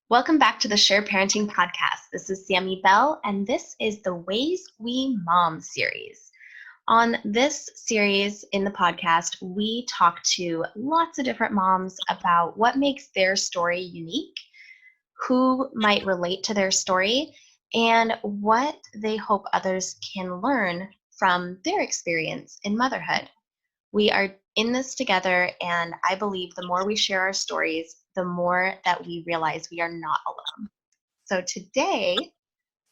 Welcome back to the S.U.R.E Parenting Podcast. This is Sammy Bell, and this is the Ways We Mom series. On this series in the podcast, we talk to lots of different moms about what makes their story unique, who might relate to their story, and what they hope others can learn from their experience in motherhood. We are in this together, and I believe the more we share our stories, the more that we realize we are not alone. So today,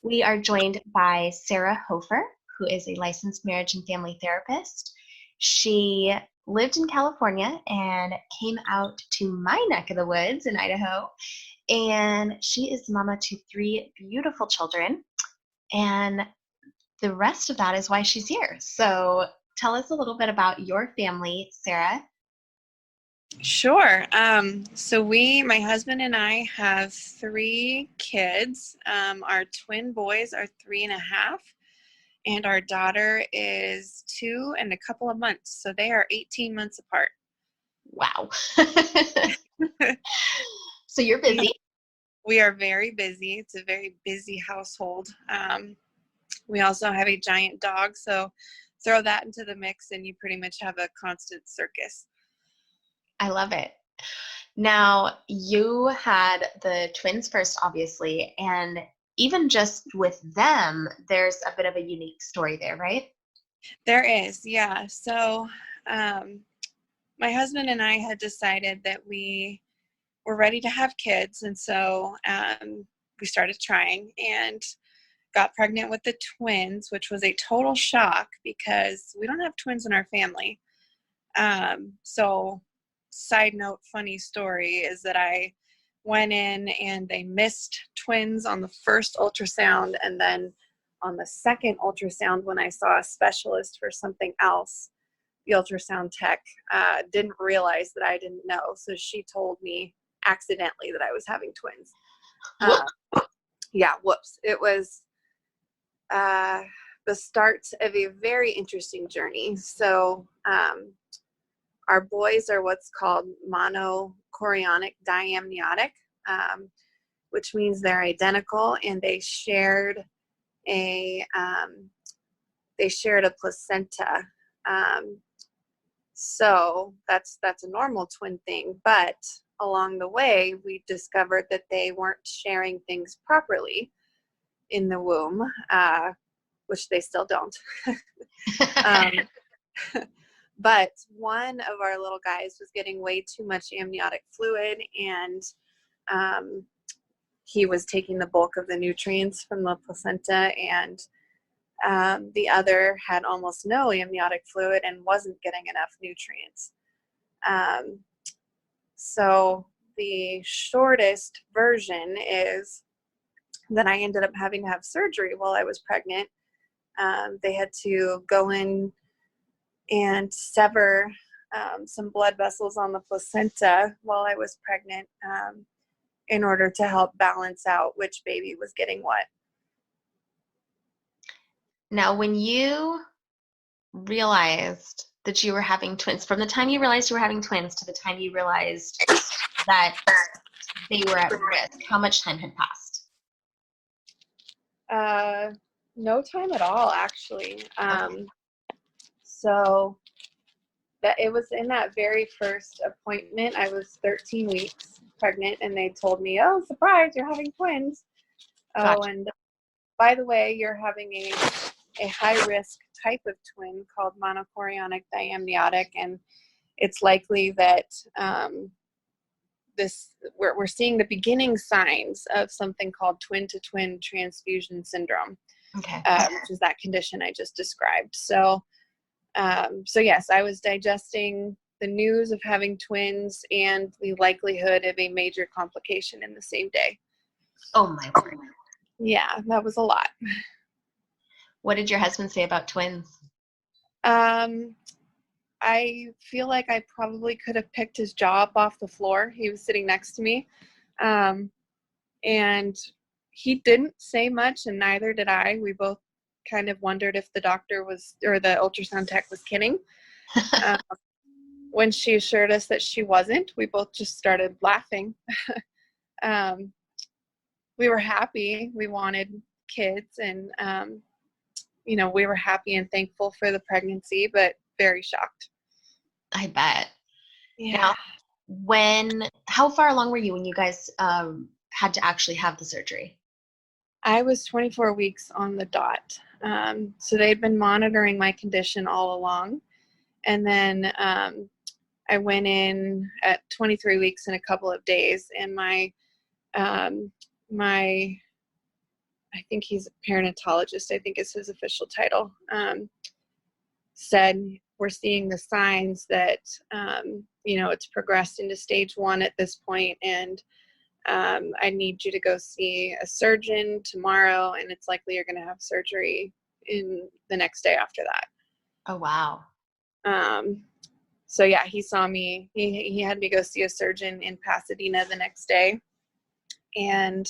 we are joined by Sarah Hofer, who is a licensed marriage and family therapist. She lived in California and came out to my neck of the woods in Idaho, and she is mama to 3 beautiful children, and the rest of that is why she's here. So tell us a little bit about your family, Sarah. Sure. So my husband and I have 3 kids. Our twin boys are 3.5, and our daughter is 2 and a couple of months. So they are 18 months apart. Wow. So you're busy. We are very busy. It's a very busy household. We also have a giant dog, so throw that into the mix and you pretty much have a constant circus. I love it. Now, you had the twins first, obviously, and even just with them, there's a bit of a unique story there, right? There is, yeah. So my husband and I had decided that we were ready to have kids, and so we started trying and got pregnant with the twins, which was a total shock because we don't have twins in our family. So side note, funny story is that I went in and they missed twins on the first ultrasound, and then on the second ultrasound, when I saw a specialist for something else, the ultrasound tech didn't realize that I didn't know, so she told me accidentally that I was having twins. Whoops. It was the start of a very interesting journey. So our boys are what's called monochorionic diamniotic, which means they're identical, and they shared a placenta. So that's a normal twin thing, but along the way we discovered that they weren't sharing things properly in the womb, which they still don't. But one of our little guys was getting way too much amniotic fluid, and he was taking the bulk of the nutrients from the placenta, and the other had almost no amniotic fluid and wasn't getting enough nutrients. So the shortest version is that I ended up having to have surgery while I was pregnant. They had to go in and sever some blood vessels on the placenta while I was pregnant in order to help balance out which baby was getting what. Now, when you realized that you were having twins, from the time you realized you were having twins to the time you realized that they were at risk, how much time had passed? No time at all, actually. Okay. So that it was in that very first appointment, I was 13 weeks pregnant, and they told me, "Oh, surprise, you're having twins." Gotcha. Oh, and by the way, you're having a high-risk type of twin called monochorionic diamniotic, and it's likely that we're seeing the beginning signs of something called twin-to-twin transfusion syndrome, Okay. Which is that condition I just described. So yes, I was digesting the news of having twins and the likelihood of a major complication in the same day. Oh my word. Yeah, that was a lot. What did your husband say about twins? I feel like I probably could have picked his jaw up off the floor. He was sitting next to me. And he didn't say much, and neither did I. We both kind of wondered if the doctor or the ultrasound tech was kidding. When she assured us that she wasn't, we both just started laughing. we were happy. We wanted kids, and we were happy and thankful for the pregnancy, but very shocked. I bet. Yeah. Now, how far along were you when you guys had to actually have the surgery? I was 24 weeks on the dot. So they'd been monitoring my condition all along. And then I went in at 23 weeks in a couple of days, and my I think he's a perinatologist, I think is his official title, said, we're seeing the signs that, it's progressed into stage 1 at this point, and I need you to go see a surgeon tomorrow, and it's likely you're going to have surgery in the next day after that. Oh, wow. So yeah, he saw me, he had me go see a surgeon in Pasadena the next day, and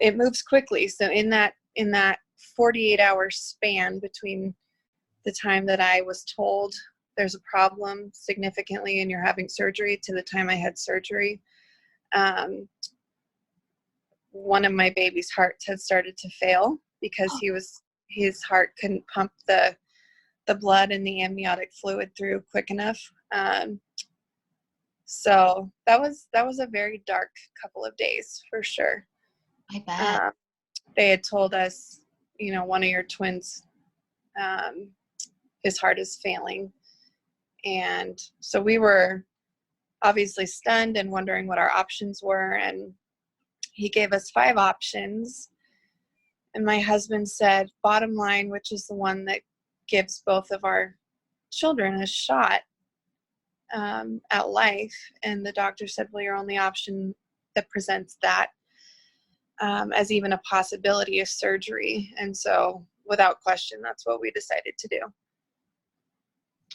it moves quickly. So in that 48-hour span between the time that I was told there's a problem significantly and you're having surgery to the time I had surgery, one of my baby's hearts had started to fail because his heart couldn't pump the blood and the amniotic fluid through quick enough. So that was a very dark couple of days for sure. I bet. They had told us, one of your twins, his heart is failing. And so we were obviously stunned and wondering what our options were. And he gave us 5 options. And my husband said, bottom line, which is the one that gives both of our children a shot at life. And the doctor said, well, your only option that presents that as even a possibility is surgery. And so without question, that's what we decided to do.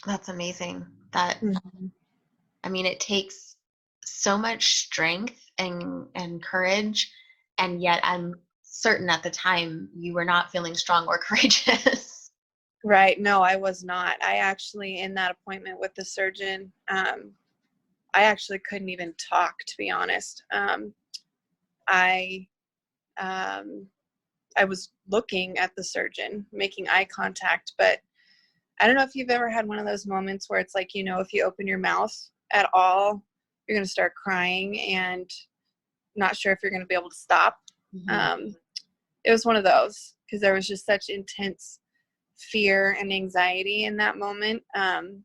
That's amazing. I mean, it takes so much strength and courage, and yet I'm certain at the time you were not feeling strong or courageous. Right. No, I was not. I actually, in that appointment with the surgeon, I actually couldn't even talk, to be honest. I was looking at the surgeon, making eye contact, but I don't know if you've ever had one of those moments where it's like, if you open your mouth at all, you're going to start crying and not sure if you're going to be able to stop. Mm-hmm. It was one of those because there was just such intense fear and anxiety in that moment. And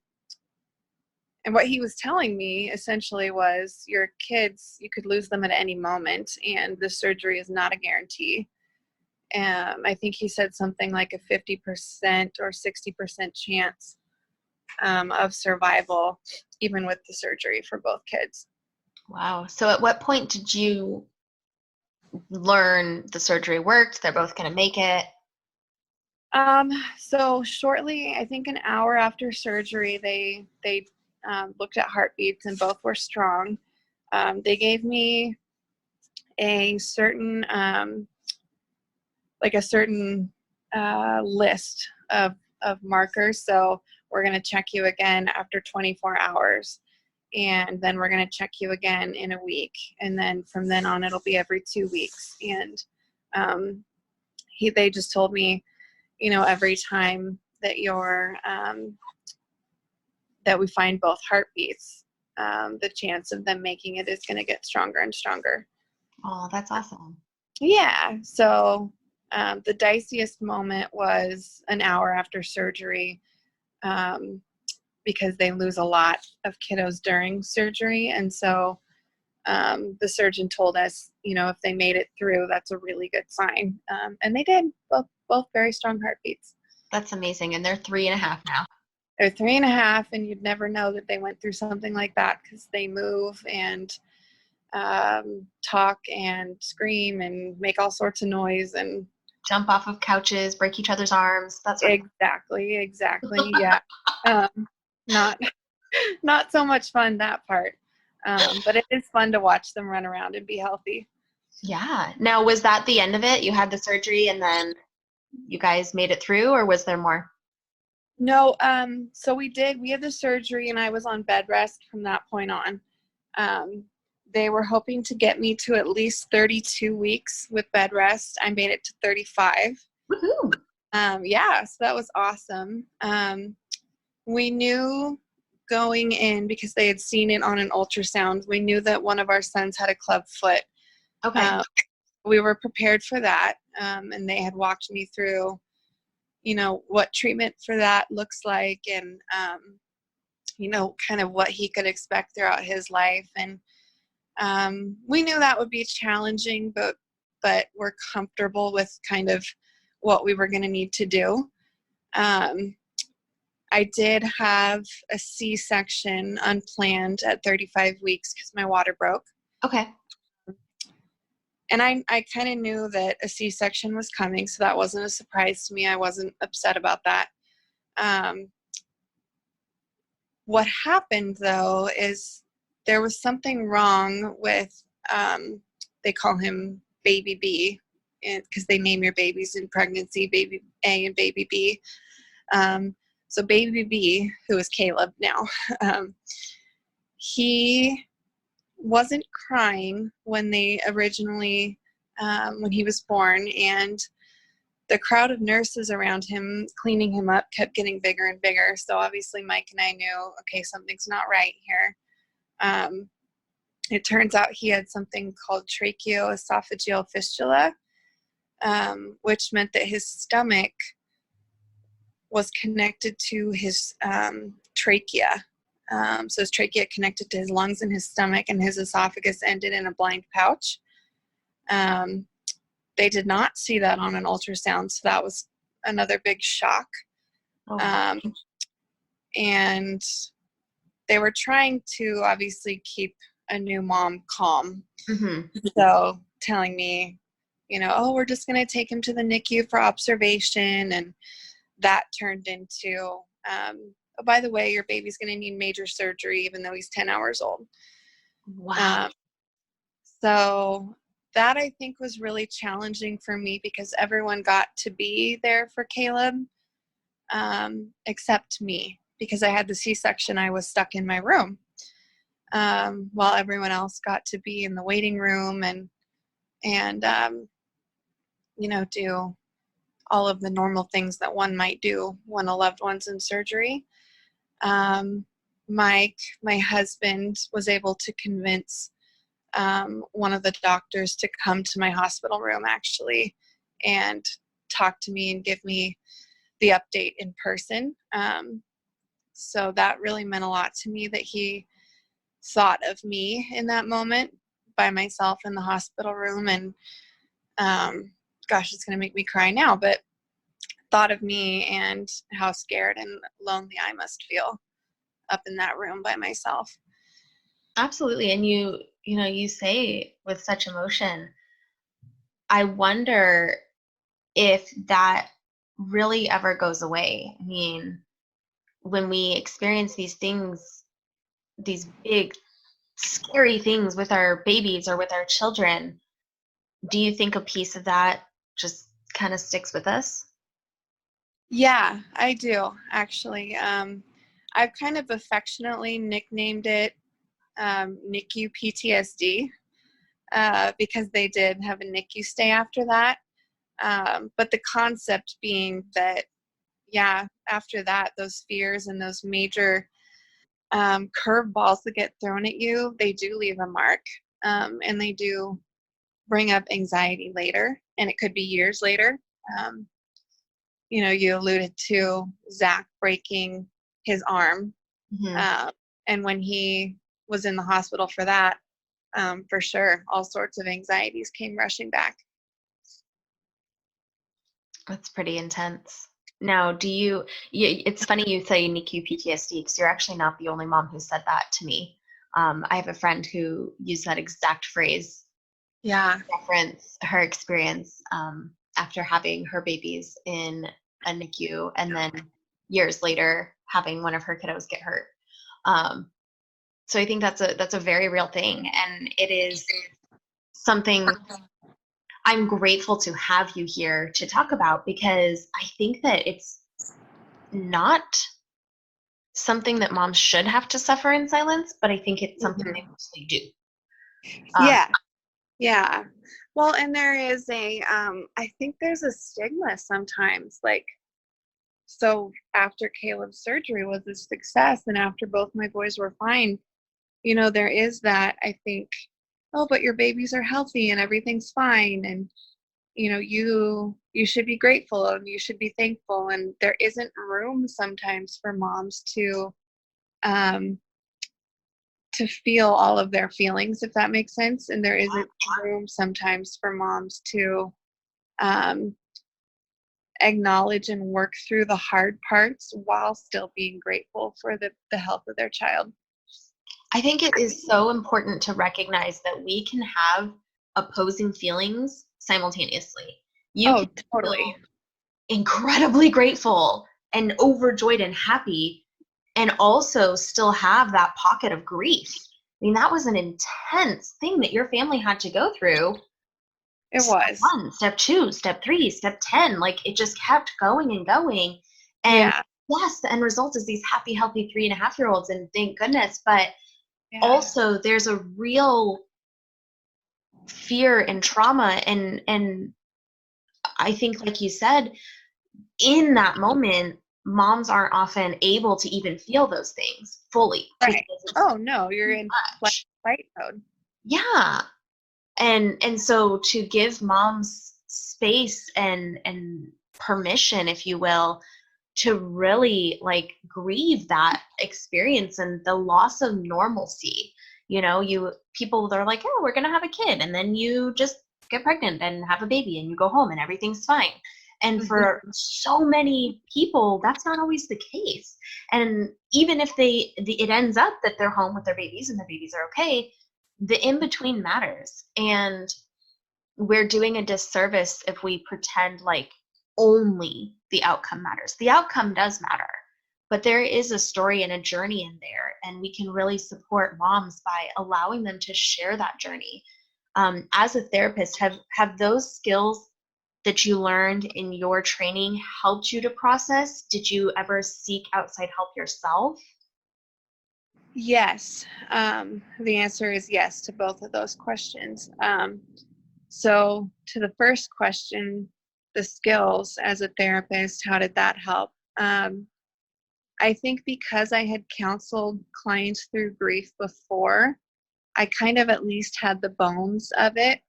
what he was telling me essentially was, your kids, you could lose them at any moment, and the surgery is not a guarantee. I think he said something like a 50% or 60% chance of survival, even with the surgery for both kids. Wow. So at what point did you learn the surgery worked? They're both going to make it? So shortly, I think an hour after surgery, they looked at heartbeats and both were strong. They gave me a certain list of markers. So we're going to check you again after 24 hours. And then we're going to check you again in a week. And then from then on, it'll be every 2 weeks. And they just told me, every time that that we find both heartbeats, the chance of them making it is going to get stronger and stronger. Oh, that's awesome. Yeah. So the diciest moment was an hour after surgery, because they lose a lot of kiddos during surgery. And so the surgeon told us, if they made it through, that's a really good sign. And they did, both very strong heartbeats. That's amazing. And they're 3.5 now. They're 3.5, and you'd never know that they went through something like that because they move and talk and scream and make all sorts of noise and jump off of couches, break each other's arms. That's right. Exactly. Yeah. Not so much fun, that part. But it is fun to watch them run around and be healthy. Yeah. Now, was that the end of it? You had the surgery and then you guys made it through, or was there more? No. So we had the surgery and I was on bed rest from that point on. they were hoping to get me to at least 32 weeks with bed rest. I made it to 35. Woohoo! Yeah, so that was awesome. We knew going in, because they had seen it on an ultrasound, we knew that one of our sons had a club foot. Okay. We were prepared for that, and they had walked me through, what treatment for that looks like, and kind of what he could expect throughout his life. And we knew that would be challenging, but we're comfortable with kind of what we were going to need to do. I did have a C-section unplanned at 35 weeks because my water broke. Okay. And I kind of knew that a C-section was coming, so that wasn't a surprise to me. I wasn't upset about that. What happened, though, is there was something wrong with, they call him Baby B, because they name your babies in pregnancy, Baby A and Baby B. So Baby B, who is Caleb now, he wasn't crying when they originally, when he was born, and the crowd of nurses around him cleaning him up kept getting bigger and bigger. So obviously Mike and I knew, okay, something's not right here. It turns out he had something called tracheoesophageal fistula, which meant that his stomach was connected to his trachea. So his trachea connected to his lungs and his stomach, and his esophagus ended in a blind pouch. They did not see that on an ultrasound, so that was another big shock. Oh. And they were trying to obviously keep a new mom calm. Mm-hmm. So telling me, oh, we're just going to take him to the NICU for observation. And that turned into, oh, by the way, your baby's going to need major surgery even though he's 10 hours old. Wow. So that, I think, was really challenging for me because everyone got to be there for Caleb, except me. Because I had the C-section, I was stuck in my room, while everyone else got to be in the waiting room and do all of the normal things that one might do when a loved one's in surgery. Mike, my husband, was able to convince one of the doctors to come to my hospital room, actually, and talk to me and give me the update in person. So that really meant a lot to me, that he thought of me in that moment by myself in the hospital room. And gosh, it's going to make me cry now, but thought of me and how scared and lonely I must feel up in that room by myself. Absolutely. And you say with such emotion, I wonder if that really ever goes away. I mean, when we experience these things, these big, scary things with our babies or with our children, do you think a piece of that just kind of sticks with us? Yeah, I do, actually. I've kind of affectionately nicknamed it NICU PTSD, because they did have a NICU stay after that. But the concept being that, yeah, after that, those fears and those major curveballs that get thrown at you, they do leave a mark, and they do bring up anxiety later, and it could be years later. You alluded to Zach breaking his arm, Mm-hmm. and when he was in the hospital for that, for sure, all sorts of anxieties came rushing back. That's pretty intense. Now, it's funny you say NICU PTSD because you're actually not the only mom who said that to me. I have a friend who used that exact phrase Yeah. to reference her experience after having her babies in a NICU and then years later having one of her kiddos get hurt. So I think that's a very real thing, and it is something I'm grateful to have you here to talk about because I think that it's not something that moms should have to suffer in silence, but I think it's something they mostly do. Um, Yeah. Yeah. Well, and there is I think there's a stigma sometimes, like, so after Caleb's surgery was a success and after both my boys were fine, there is that, I think, oh, but your babies are healthy and everything's fine. And, you should be grateful and you should be thankful. And there isn't room sometimes for moms um, to feel all of their feelings, if that makes sense. And there isn't room sometimes for moms to um, acknowledge and work through the hard parts while still being grateful for the health of their child. I think it is so important to recognize that we can have opposing feelings simultaneously. You Oh, can totally. feel incredibly grateful and overjoyed and happy, and also still have that pocket of grief. I mean, that was an intense thing that your family had to go through. It Step was. 1, step 2, step 3, step 10, like it just kept going and going. And Yeah. yes, the end result is these happy, healthy 3.5-year-olds, and thank goodness. But Yeah. also, there's a real fear and trauma, and I think, like you said, in that moment, moms aren't often able to even feel those things fully because Right. it's Oh no, you're too in much. fight mode. Yeah. And so to give moms space and permission, if you will, to really like grieve that experience and the loss of normalcy. You people, they're like, oh, we're gonna have a kid, and then you just get pregnant and have a baby and you go home and everything's fine. And for Mhm. so many people, that's not always the case. And even if it ends up that they're home with their babies and their babies are okay, the in between matters. And we're doing a disservice if we pretend like only the outcome matters. The outcome does matter, but there is a story and a journey in there, and we can really support moms by allowing them to share that journey. As a therapist, have those skills that you learned in your training helped you to process? Did you ever seek outside help yourself? Yes. The answer is yes to both of those questions. So to the first question, the skills as a therapist, how did that help? I think because I had counseled clients through grief before, I kind of at least had the bones of it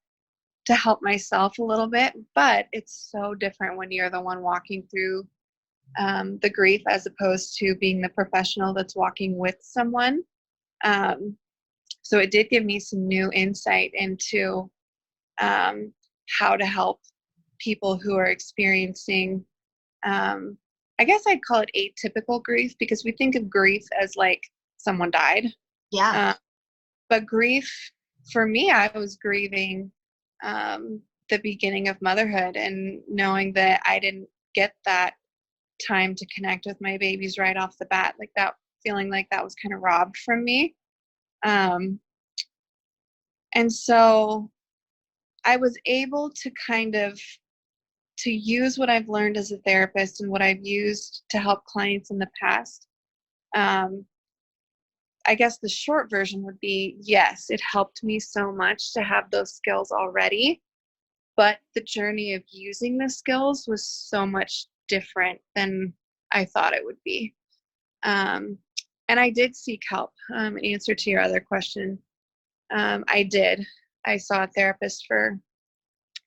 to help myself a little bit. But it's so different when you're the one walking through the grief as opposed to being the professional that's walking with someone. Um, so it did give me some new insight into um, how to help people who are experiencing, I guess I'd call it atypical grief, because we think of grief as like someone died. Yeah. Uh, but grief, for me, I was grieving the beginning of motherhood and knowing that I didn't get that time to connect with my babies right off the bat, like that, feeling like that was kind of robbed from me. Um, and so I was able to kind of to use what I've learned as a therapist and what I've used to help clients in the past. Um, I guess the short version would be yes, it helped me so much to have those skills already, but the journey of using the skills was so much different than I thought it would be. Um, and I did seek help. In answer to your other question, I did. I saw a therapist for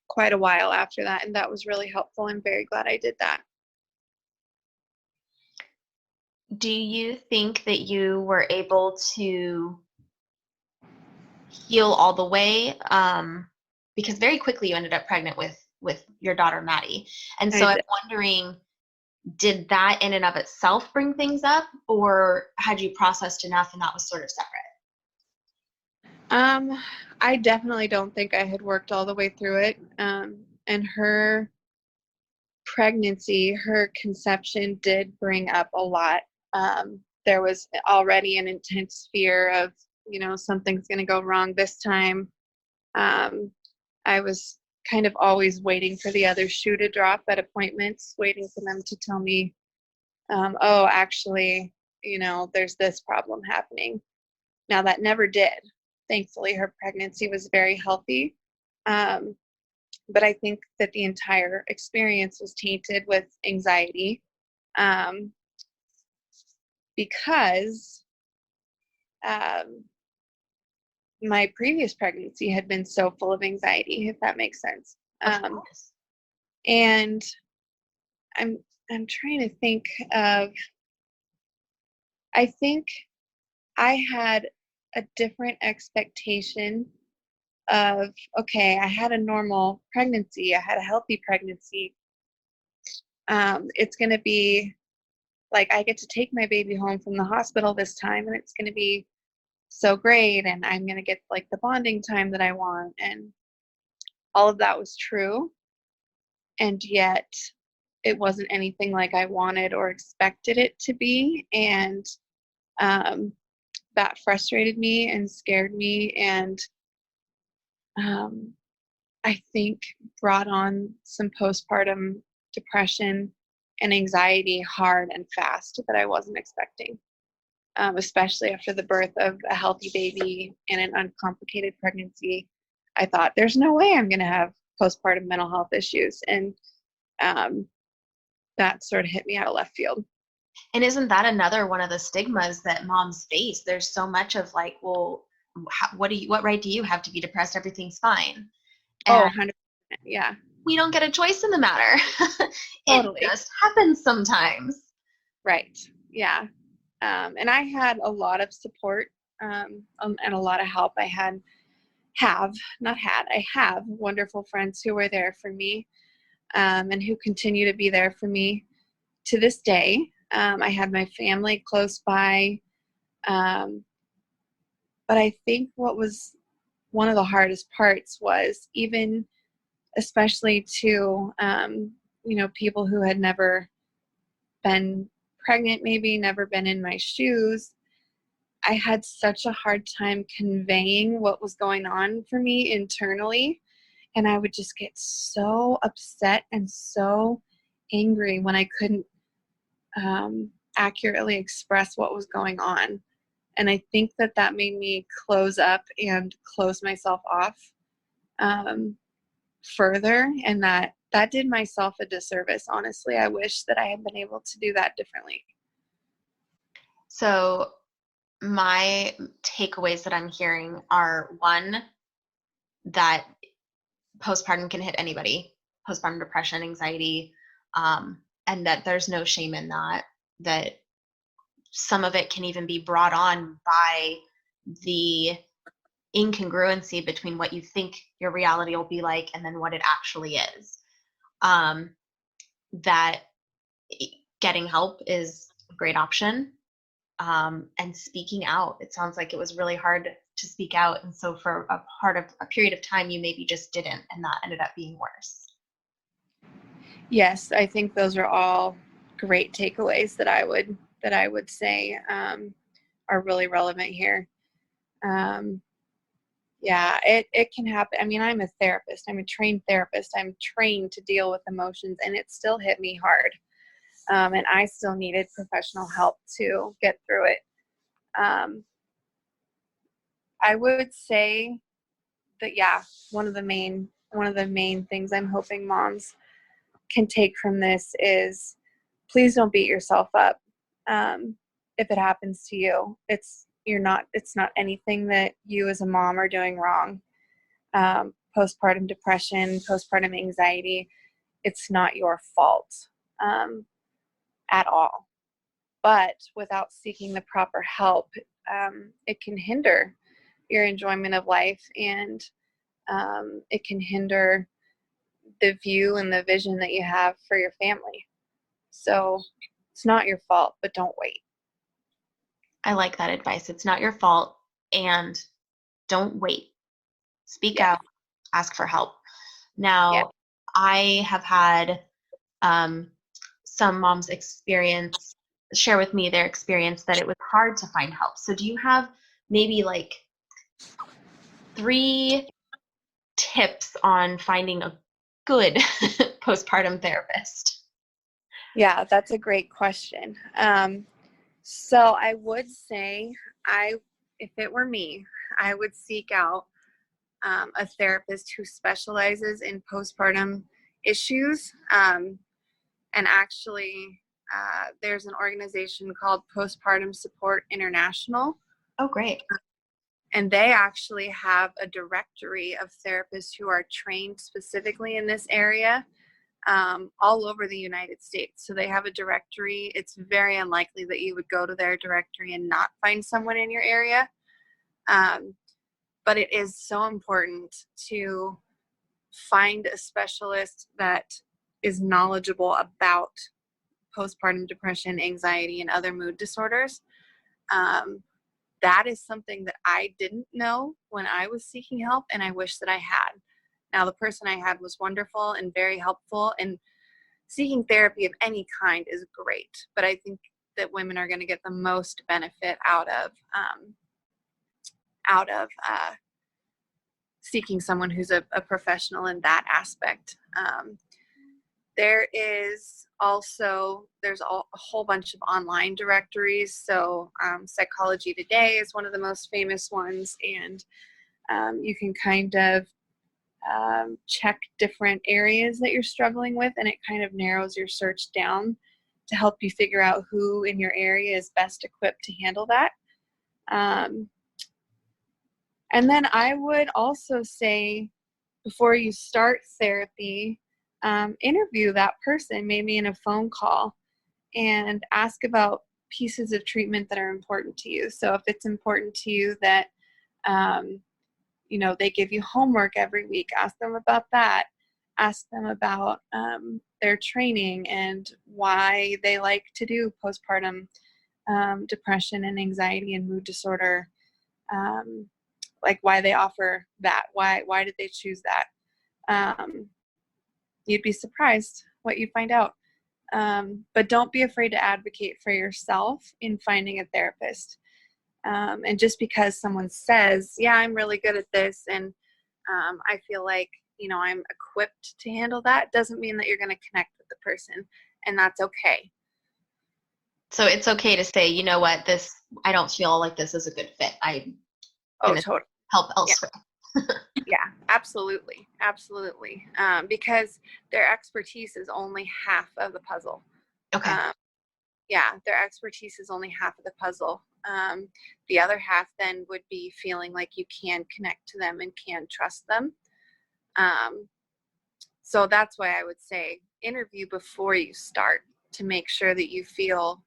quite a while after that, and that was really helpful. I'm very glad I did that. Do you think that you were able to heal all the way? Because very quickly you ended up pregnant with your daughter Maddie, and I so I'm did. wondering, did that in and of itself bring things up, or had you processed enough and that was sort of separate? Um, I definitely don't think I had worked all the way through it. And her pregnancy, her conception did bring up a lot. There was already an intense fear of, something's going to go wrong this time. Um, I was kind of always waiting for the other shoe to drop at appointments, waiting for them to tell me, oh, actually, there's this problem happening. Now that never did. thankfully her pregnancy was very healthy. But I think that the entire experience was tainted with anxiety, because my previous pregnancy had been so full of anxiety, if that makes sense. Of course. And I'm trying to think of, I think I had a different expectation of, okay, I had a normal pregnancy, I had a healthy pregnancy. It's going to be like, I get to take my baby home from the hospital this time, and it's going to be so great, and I'm going to get like the bonding time that I want. And all of that was true. And yet it wasn't anything like I wanted or expected it to be. And that frustrated me and scared me, and I think brought on some postpartum depression and anxiety hard and fast that I wasn't expecting, especially after the birth of a healthy baby and an uncomplicated pregnancy. I thought, there's no way I'm going to have postpartum mental health issues. And that sort of hit me out of left field. And isn't that another one of the stigmas that moms face? There's so much of like, well, what right do you have to be depressed? Everything's fine. And 100%. Yeah. we don't get a choice in the matter. Totally. It just happens sometimes. Right. Yeah. And I had a lot of support, and a lot of help. I have wonderful friends who were there for me, and who continue to be there for me to this day. I had my family close by. But I think what was one of the hardest parts was, even especially to, people who had never been pregnant, maybe never been in my shoes, I had such a hard time conveying what was going on for me internally. And I would just get so upset and so angry when I couldn't accurately express what was going on. And I think that made me close up and close myself off further. And that did myself a disservice. Honestly, I wish that I had been able to do that differently. So my takeaways that I'm hearing are, one, that postpartum can hit anybody, postpartum depression, anxiety, and that there's no shame in that some of it can even be brought on by the incongruency between what you think your reality will be like and then what it actually is. That getting help is a great option. And speaking out, it sounds like it was really hard to speak out. And so for a period of time, you maybe just didn't, and that ended up being worse. Yes, I think those are all great takeaways that I would say are really relevant here. Yeah, it can happen. I mean, I'm a therapist. I'm a trained therapist. I'm trained to deal with emotions, and it still hit me hard. And I still needed professional help to get through it. I would say that, yeah, one of the main things I'm hoping moms can take from this is, please don't beat yourself up. If it happens to you, it's not anything that you as a mom are doing wrong. Postpartum depression, postpartum anxiety, it's not your fault at all. But without seeking the proper help, it can hinder your enjoyment of life, and it can hinder the view and the vision that you have for your family. So it's not your fault, but don't wait. I like that advice. It's not your fault, and don't wait. Speak out, ask for help. Now, I have had some moms share with me their experience that it was hard to find help. So do you have maybe like 3 tips on finding a good postpartum therapist? Yeah, that's a great question. So I would say, if it were me, I would seek out a therapist who specializes in postpartum issues. And actually, there's an organization called Postpartum Support International. Oh, great. And they actually have a directory of therapists who are trained specifically in this area all over the United States. So they have a directory. It's very unlikely that you would go to their directory and not find someone in your area. But it is so important to find a specialist that is knowledgeable about postpartum depression, anxiety, and other mood disorders. That is something that I didn't know when I was seeking help, and I wish that I had. Now, the person I had was wonderful and very helpful, and seeking therapy of any kind is great, but I think that women are going to get the most benefit out of seeking someone who's a professional in that aspect. There's a whole bunch of online directories. So Psychology Today is one of the most famous ones, and you can kind of check different areas that you're struggling with, and it kind of narrows your search down to help you figure out who in your area is best equipped to handle that. And then I would also say, before you start therapy, interview that person, maybe in a phone call, and ask about pieces of treatment that are important to you. So if it's important to you that, they give you homework every week, ask them about that. Ask them about their training and why they like to do postpartum depression and anxiety and mood disorder. Like why they offer that. Why did they choose that? You'd be surprised what you find out. But don't be afraid to advocate for yourself in finding a therapist. And just because someone says, yeah, I'm really good at this, and I feel like, I'm equipped to handle that, doesn't mean that you're going to connect with the person, and that's okay. So it's okay to say, you know what, I don't feel like this is a good fit. Totally. Help elsewhere. Yeah, absolutely. Absolutely. Because their expertise is only half of the puzzle. Okay. Their expertise is only half of the puzzle. The other half then would be feeling like you can connect to them and can trust them. So that's why I would say interview before you start to make sure that you feel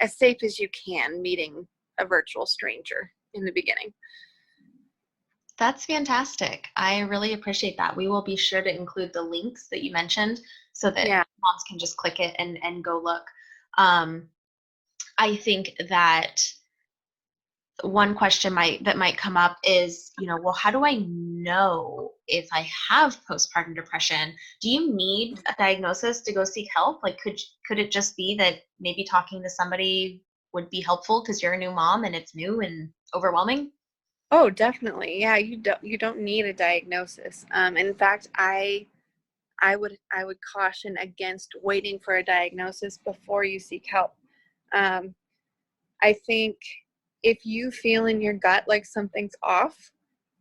as safe as you can meeting a virtual stranger in the beginning. That's fantastic. I really appreciate that. We will be sure to include the links that you mentioned so that moms can just click it and go look. I think that one question that might come up is, well, how do I know if I have postpartum depression? Do you need a diagnosis to go seek help? Like, could it just be that maybe talking to somebody would be helpful because you're a new mom and it's new and overwhelming? Oh, definitely. Yeah, you don't need a diagnosis. In fact, I would caution against waiting for a diagnosis before you seek help. I think if you feel in your gut like something's off,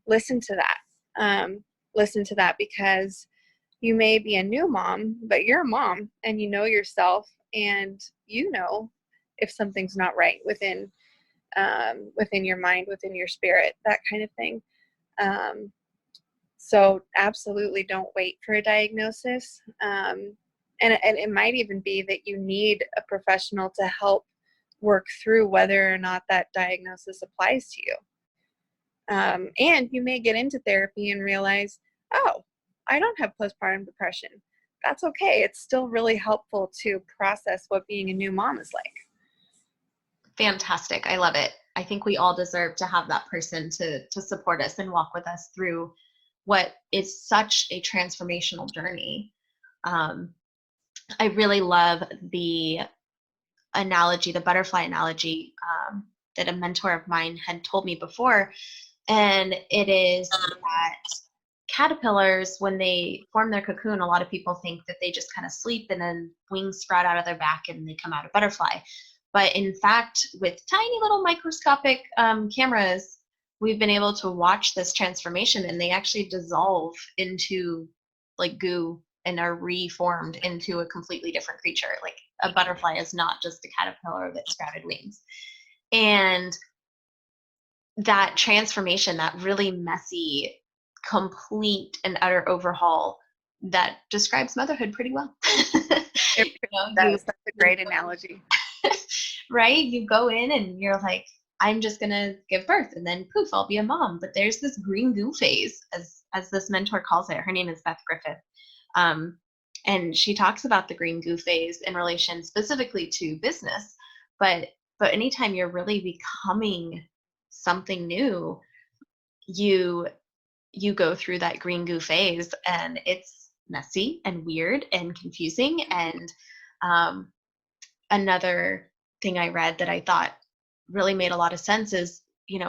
listen to that. Listen to that, because you may be a new mom, but you're a mom and you know yourself, and you know if something's not right within your mind, within your spirit, that kind of thing. So absolutely don't wait for a diagnosis. And it might even be that you need a professional to help work through whether or not that diagnosis applies to you. And you may get into therapy and realize, oh, I don't have postpartum depression. That's okay. It's still really helpful to process what being a new mom is like. Fantastic. I love it. I think we all deserve to have that person to support us and walk with us through what is such a transformational journey. I really love the analogy, the butterfly analogy that a mentor of mine had told me before. And it is that caterpillars, when they form their cocoon, a lot of people think that they just kind of sleep and then wings sprout out of their back and they come out a butterfly. But in fact, with tiny little microscopic cameras, we've been able to watch this transformation, and they actually dissolve into like goo and are reformed into a completely different creature. Like a butterfly is not just a caterpillar with sprouted wings. And that transformation, that really messy, complete and utter overhaul, that describes motherhood pretty well. It does. That's a great analogy. Right? You go in and you're like, I'm just gonna give birth, and then poof, I'll be a mom. But there's this green goo phase, as this mentor calls it. Her name is Beth Griffith, and she talks about the green goo phase in relation specifically to business. But anytime you're really becoming something new, you go through that green goo phase, and it's messy and weird and confusing. And another thing I read that I thought really made a lot of sense is,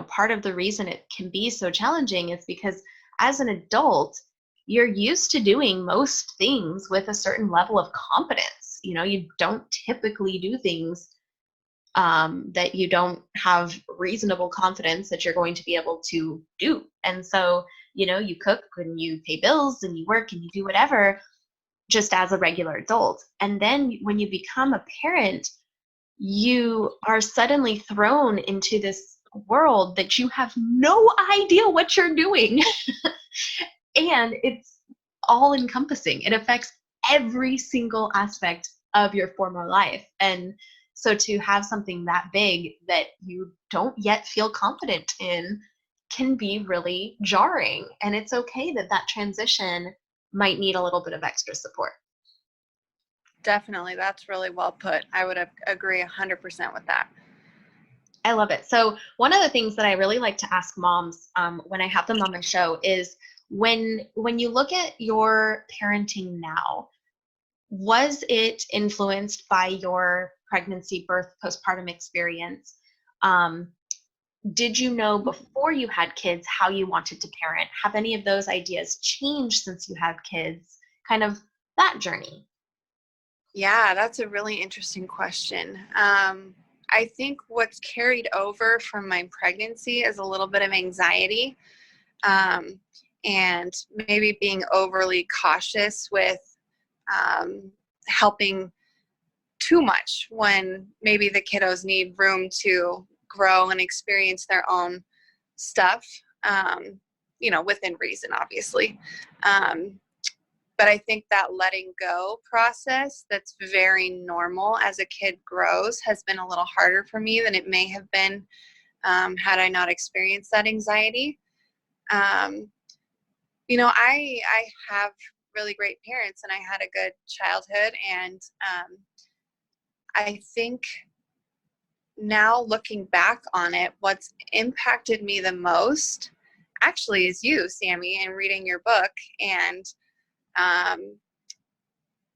part of the reason it can be so challenging is because as an adult, you're used to doing most things with a certain level of competence. You don't typically do things that you don't have reasonable confidence that you're going to be able to do. And so, you cook and you pay bills and you work and you do whatever just as a regular adult. And then when you become a parent, you are suddenly thrown into this world that you have no idea what you're doing. And it's all encompassing. It affects every single aspect of your former life. And so to have something that big that you don't yet feel confident in can be really jarring. And it's okay that that transition might need a little bit of extra support. Definitely. That's really well put. I would agree 100% with that. I love it. So one of the things that I really like to ask moms when I have them on the show is when you look at your parenting now, was it influenced by your pregnancy, birth, postpartum experience? Did you know before you had kids how you wanted to parent? Have any of those ideas changed since you had kids? Kind of that journey. Yeah, that's a really interesting question. I think what's carried over from my pregnancy is a little bit of anxiety, and maybe being overly cautious with helping too much when maybe the kiddos need room to grow and experience their own stuff, within reason, obviously. But I think that letting go process that's very normal as a kid grows has been a little harder for me than it may have been had I not experienced that anxiety. I have really great parents, and I had a good childhood, and I think now looking back on it, what's impacted me the most actually is you, Sammy, and reading your book, and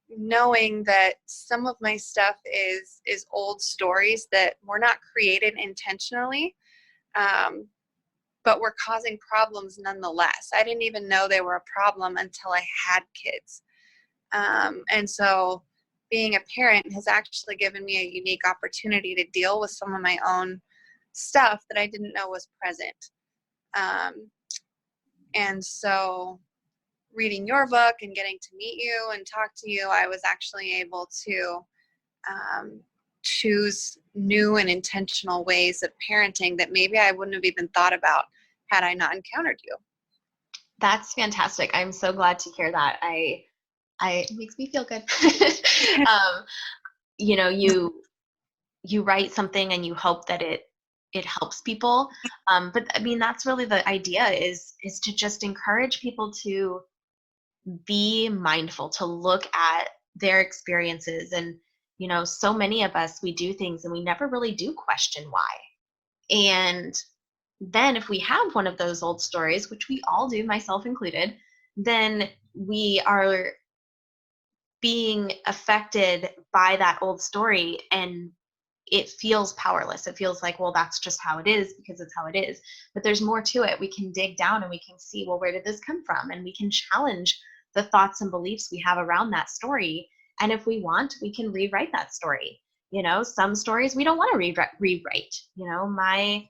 knowing that some of my stuff is old stories that were not created intentionally, but were causing problems nonetheless. I didn't even know they were a problem until I had kids. And so being a parent has actually given me a unique opportunity to deal with some of my own stuff that I didn't know was present. And so reading your book and getting to meet you and talk to you, I was actually able to choose new and intentional ways of parenting that maybe I wouldn't have even thought about had I not encountered you. That's fantastic. I'm so glad to hear that. It makes me feel good. You write something and you hope that it helps people. But I mean, that's really the idea is to just encourage people to be mindful, to look at their experiences. And, so many of us, we do things and we never really do question why. And then if we have one of those old stories, which we all do, myself included, then we are being affected by that old story, and it feels powerless. It feels like, well, that's just how it is because it's how it is. But there's more to it. We can dig down and we can see, well, where did this come from? And we can challenge the thoughts and beliefs we have around that story. And if we want, we can rewrite that story. Some stories we don't want to rewrite. My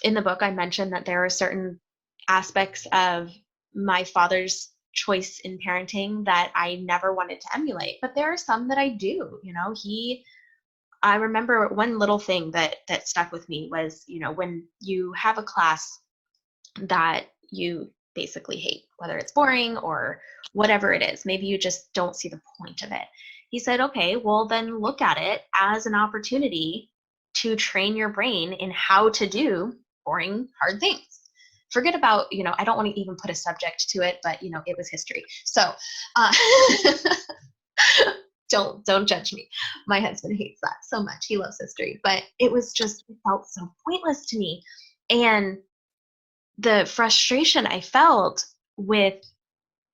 in the book, I mentioned that there are certain aspects of my father's choice in parenting that I never wanted to emulate, but there are some that I do. I remember one little thing that stuck with me was, when you have a class that you basically hate, whether it's boring or whatever it is, maybe you just don't see the point of it. He said, okay, well, then look at it as an opportunity to train your brain in how to do boring, hard things. Forget about, I don't want to even put a subject to it, but, it was history. So uh, don't judge me. My husband hates that so much. He loves history, but it felt so pointless to me. And the frustration I felt with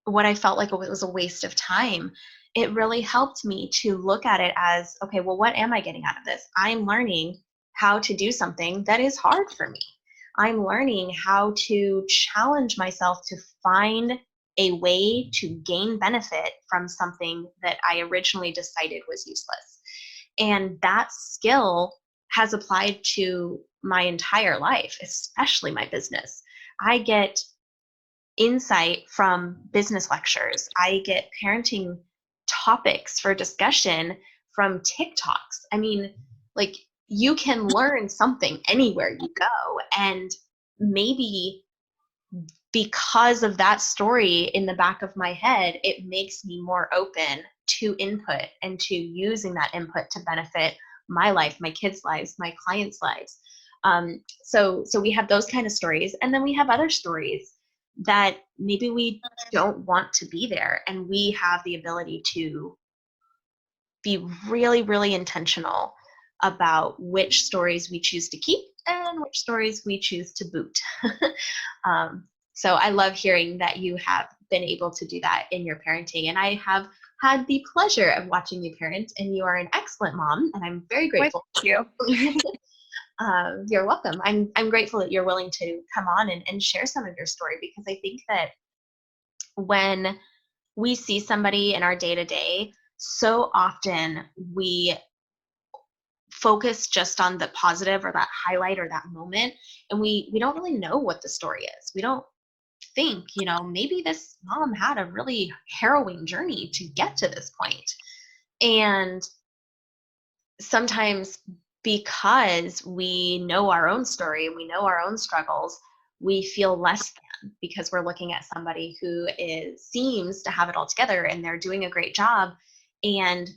what I felt like it was a waste of time, it really helped me to look at it as, okay, well, what am I getting out of this? I'm learning how to do something that is hard for me. I'm learning how to challenge myself to find a way to gain benefit from something that I originally decided was useless. And that skill has applied to my entire life, especially my business. I get insight from business lectures. I get parenting topics for discussion from TikToks. I mean, like, you can learn something anywhere you go. And maybe because of that story in the back of my head, it makes me more open to input and to using that input to benefit my life, my kids' lives, my clients' lives. So we have those kind of stories. And then we have other stories that maybe we don't want to be there. And we have the ability to be really, really intentional about which stories we choose to keep and which stories we choose to boot. So I love hearing that you have been able to do that in your parenting. And I have had the pleasure of watching you parent, and you are an excellent mom, and I'm very grateful. Thank you. You're welcome. I'm grateful that you're willing to come on and share some of your story, because I think that when we see somebody in our day-to-day, so often we focus just on the positive or that highlight or that moment, and we don't really know what the story is. We don't think, maybe this mom had a really harrowing journey to get to this point. And sometimes, because we know our own story and we know our own struggles, we feel less than, because we're looking at somebody who seems to have it all together and they're doing a great job. And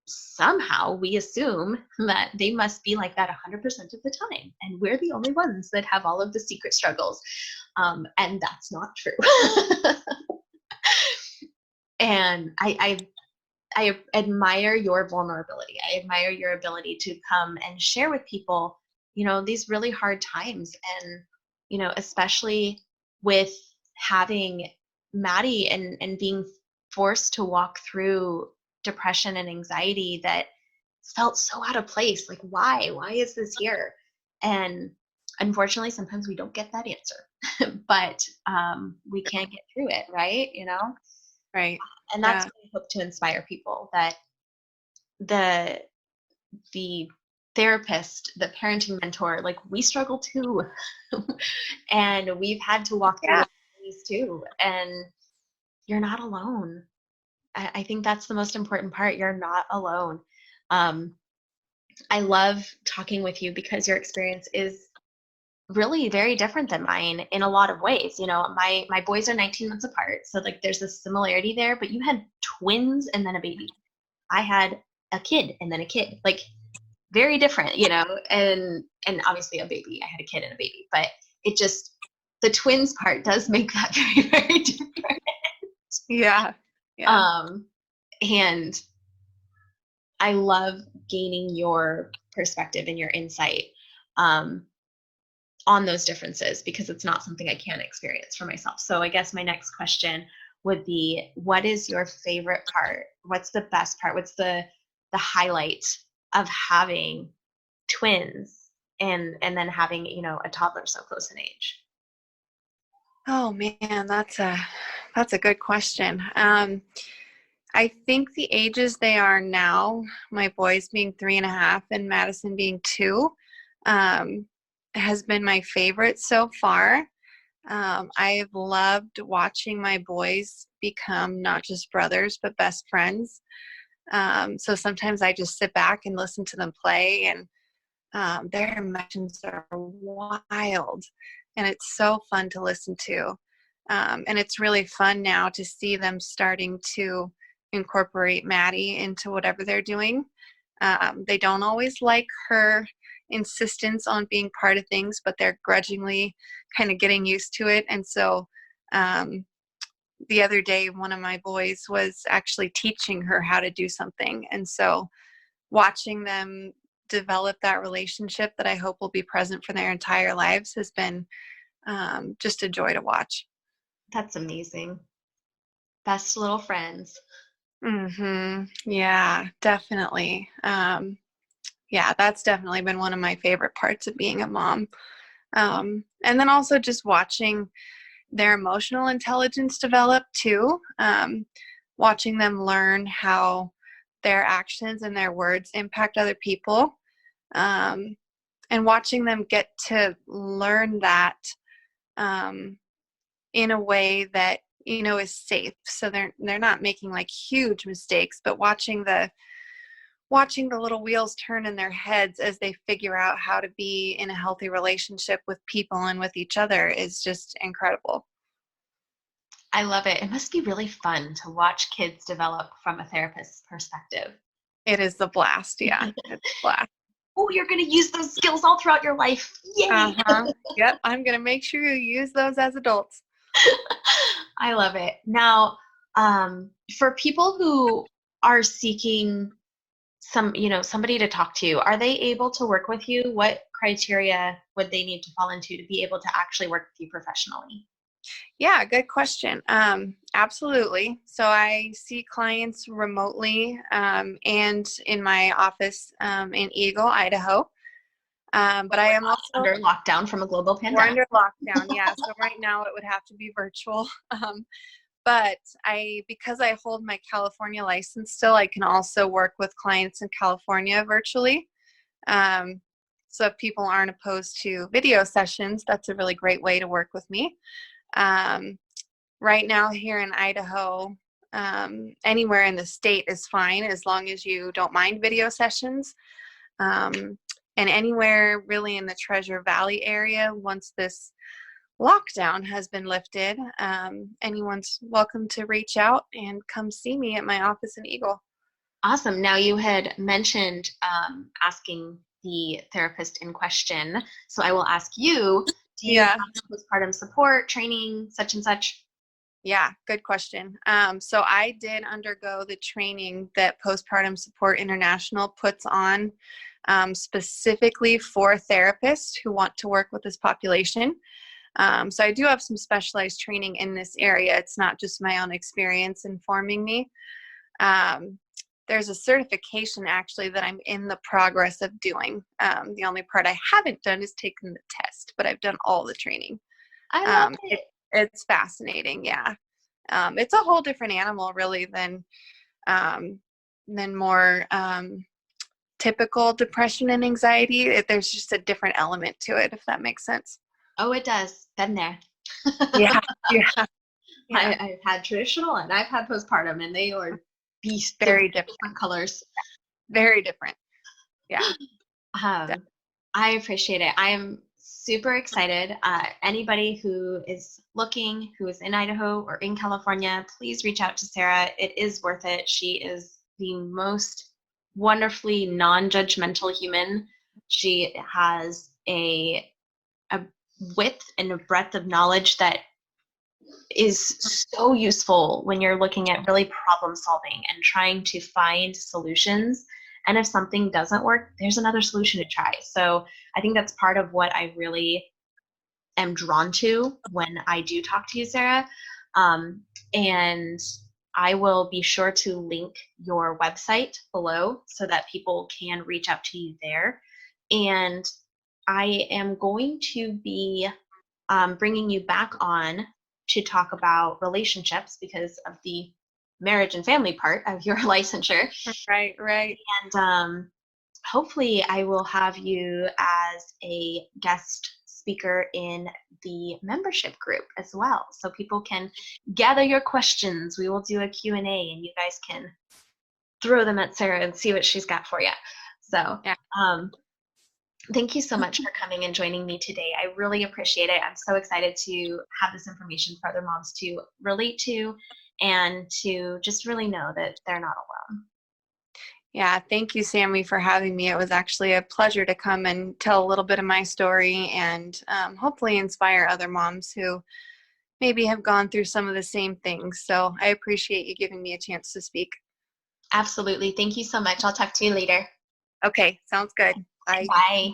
somehow we assume that they must be like that 100% of the time. And we're the only ones that have all of the secret struggles. And that's not true. And I admire your vulnerability. I admire your ability to come and share with people, these really hard times. And, especially with having Maddie and being forced to walk through depression and anxiety that felt so out of place. Like, why is this here? And unfortunately, sometimes we don't get that answer, but we can't get through it, right? Right. And that's what I hope to inspire people, that the therapist, the parenting mentor, like, we struggle too. And we've had to walk through these too. And you're not alone. I think that's the most important part. You're not alone. I love talking with you because your experience is really very different than mine in a lot of ways. My boys are 19 months apart, so like there's this similarity there, but you had twins and then a baby. I had a kid and then a kid. Like, very different, and obviously a baby. I had a kid and a baby, but it just, the twins part does make that very, very different. Yeah. And I love gaining your perspective and your insight on those differences, because it's not something I can experience for myself. So I guess my next question would be, what is your favorite part? What's the best part? What's the highlight of having twins and then having, a toddler so close in age? Oh man, that's a good question. I think the ages they are now, my boys being 3.5 and Madison being 2, has been my favorite so far. I've loved watching my boys become not just brothers, but best friends. So sometimes I just sit back and listen to them play, and their emotions are wild, and it's so fun to listen to. And it's really fun now to see them starting to incorporate Maddie into whatever they're doing. They don't always like her insistence on being part of things, but they're grudgingly kind of getting used to it. And so the other day, one of my boys was actually teaching her how to do something. And so watching them develop that relationship that I hope will be present for their entire lives has been just a joy to watch. That's amazing. Best little friends. Yeah, definitely. Yeah, that's definitely been one of my favorite parts of being a mom. And then also just watching their emotional intelligence develop too. Watching them learn how their actions and their words impact other people. And watching them get to learn that in a way that, you know, is safe. So they're not making like huge mistakes, but watching the little wheels turn in their heads as they figure out how to be in a healthy relationship with people and with each other is just incredible. I love it. It must be really fun to watch kids develop from a therapist's perspective. It is a blast. Yeah, it's a blast. Oh, you're going to use those skills all throughout your life. Yay! Yep, I'm going to make sure you use those as adults. I love it. Now, for people who are seeking somebody to talk to, are they able to work with you? What criteria would they need to fall into to be able to actually work with you professionally? Yeah, good question. Absolutely. So I see clients remotely and in my office in Eagle, Idaho. But I am also under lockdown from a global pandemic. We're under lockdown, yeah. So right now it would have to be virtual. But because I hold my California license still, I can also work with clients in California virtually. So if people aren't opposed to video sessions, that's a really great way to work with me. Right now here in Idaho, anywhere in the state is fine as long as you don't mind video sessions. And anywhere really in the Treasure Valley area, once this lockdown has been lifted, anyone's welcome to reach out and come see me at my office in Eagle. Awesome. Now you had mentioned asking the therapist in question, so I will ask you, do you have postpartum support, training, such and such? Yeah, good question. So I did undergo the training that Postpartum Support International puts on specifically for therapists who want to work with this population. So I do have some specialized training in this area. It's not just my own experience informing me. There's a certification actually that I'm in the progress of doing. The only part I haven't done is taken the test, but I've done all the training. I love it. It's fascinating, yeah. It's a whole different animal really than more typical depression and anxiety. There's just a different element to it, if that makes sense. Oh, it does. Been there. Yeah. I've had traditional and I've had postpartum, and they are beasts. Very different colors. Very different. Yeah. I appreciate it. I am super excited. Anybody who is looking, who is in Idaho or in California, please reach out to Sarah. It is worth it. She is the most wonderfully non-judgmental human. She has a width and a breadth of knowledge that is so useful when you're looking at really problem solving and trying to find solutions. And if something doesn't work, there's another solution to try. So I think that's part of what I really am drawn to when I do talk to you, Sarah. And I will be sure to link your website below so that people can reach out to you there. And I am going to be bringing you back on to talk about relationships because of the marriage and family part of your licensure. Right. And hopefully I will have you as a guest speaker in the membership group as well, so people can gather your questions. We will do a Q&A, and you guys can throw them at Sarah and see what she's got for you. So Yeah. thank you so much for coming and joining me today. I really appreciate it. I'm so excited to have this information for other moms to relate to and to just really know that they're not alone. Yeah, thank you, Sammy, for having me. It was actually a pleasure to come and tell a little bit of my story and hopefully inspire other moms who maybe have gone through some of the same things. So I appreciate you giving me a chance to speak. Absolutely. Thank you so much. I'll talk to you later. Okay, sounds good. Bye. Bye.